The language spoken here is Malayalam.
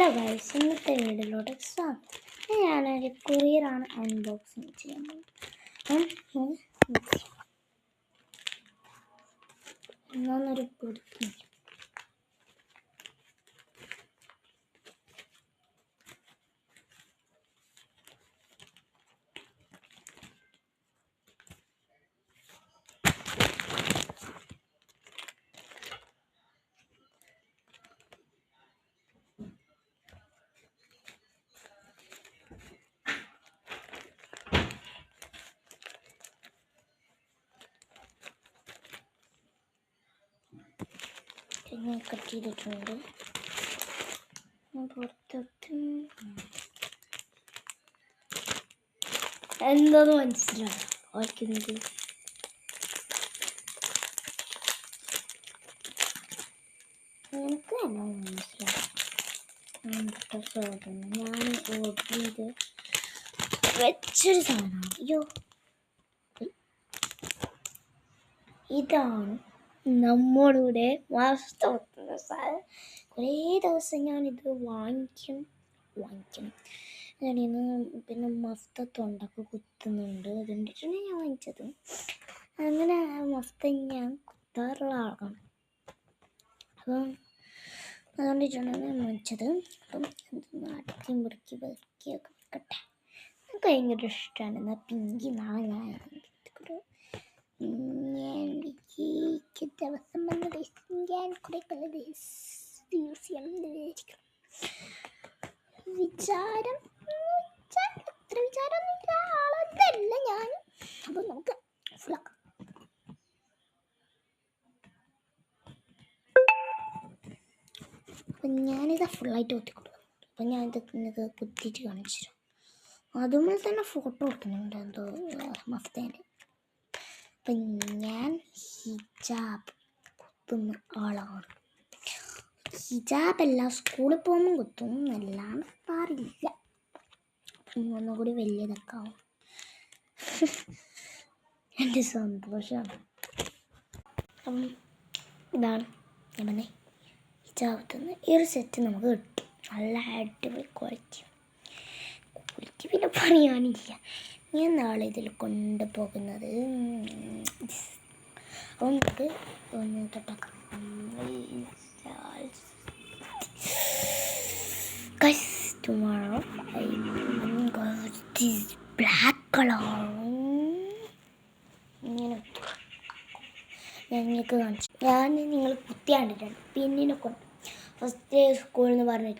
ഹലോ ഗൈസ്, ഇന്നത്തെ വീഡിയോയിലോട്ട് സ്വാഗതം. ഞാനൊരു കൊറിയറാണ് അൺബോക്സിങ് ചെയ്യാൻ പോകുന്നത്. എന്നൊരു പൊടുക്കി കട്ട് ചെയ്തിട്ടുണ്ട്. പുറത്തോട്ട് എന്തോന്ന് മനസ്സിലാവും വയ്ക്കുന്നത്. എനിക്ക് എന്നോ മനസ്സിലാവും. ഞാൻ ഓർഡർ ചെയ്ത് വെച്ചൊരു സാധനമാണ്. അയ്യോ, ഇതാണ് നമ്മളുടെ വാസ്തവത്തിൻ്റെ സാധനം. കുറേ ദിവസം ഞാനിത് വാങ്ങിക്കും. ഞാനിന്ന് പിന്നെ മഫ്ത തൊണ്ടൊക്കെ കുത്തുന്നുണ്ട്, അതുകൊണ്ടിട്ടാണ് ഞാൻ വാങ്ങിച്ചത്. അങ്ങനെ മഫ്ത ഞാൻ കുത്താറുള്ള ആളാണ്, അപ്പം അതുകൊണ്ടിട്ടാണ് ഞാൻ വാങ്ങിച്ചത്. അപ്പം അടക്കി മുറുക്കി വെക്കിയൊക്കെ വെക്കട്ടെ. എനിക്ക് ഭയങ്കര ഇഷ്ടമാണ്. എന്നാൽ പിങ്കി നാളെ ഞാൻ ദിവസം വന്നത് ഞാൻ കുറെ കളർ യൂസ് ചെയ്യണം വിചാരം. അത്ര വിചാരമൊന്നുമില്ല, ആളല്ല ഞാൻ. അപ്പം നമുക്ക് ഫുള്ളാക്കാം. അപ്പം ഞാനിത് ഫുള്ളായിട്ട് കുത്തിക്കൊടുക്കും. അപ്പം ഞാനിത് കുത്തിയിട്ട് കാണിച്ചു തരാം. അതുപോലെ തന്നെ ഫോട്ടോ എടുക്കുന്നുണ്ട് എന്തോ മഫ്തേൻ്റെ. അപ്പം ഞാൻ ഹിജാബ് കുത്തുന്ന ആളാണ്. ഹിജാബല്ല, സ്കൂളിൽ പോകുമ്പോൾ കുത്തും, എല്ലാം കുത്താറില്ല. ഒന്നുകൂടി വലിയതൊക്കെ ആവും. എൻ്റെ സന്തോഷമാണ്. അപ്പം ഇതാണ് ഞാൻ പറഞ്ഞേ ഹിജാബ് കുത്തുന്ന ഈ ഒരു സെറ്റ് നമുക്ക് കിട്ടും. നല്ല അടിപൊളി ക്വാളിറ്റി പിന്നെ പറയാനില്ല. ഞാൻ നാളെ ഇതിൽ കൊണ്ടുപോകുന്നത്. അപ്പം നമുക്ക് ഒന്ന് തൊട്ടാക്കാം. Guys, tomorrow I got this black color. ഇങ്ങനെ ഞാൻ നിങ്ങൾക്ക് കാണിച്ചു. ഞാൻ നിങ്ങൾ കുത്തി കണ്ടിട്ടുണ്ട്. പിന്നിനെ കൊണ്ട് ഫസ്റ്റ് സ്കൂളിൽ നിന്ന് പറഞ്ഞിട്ട്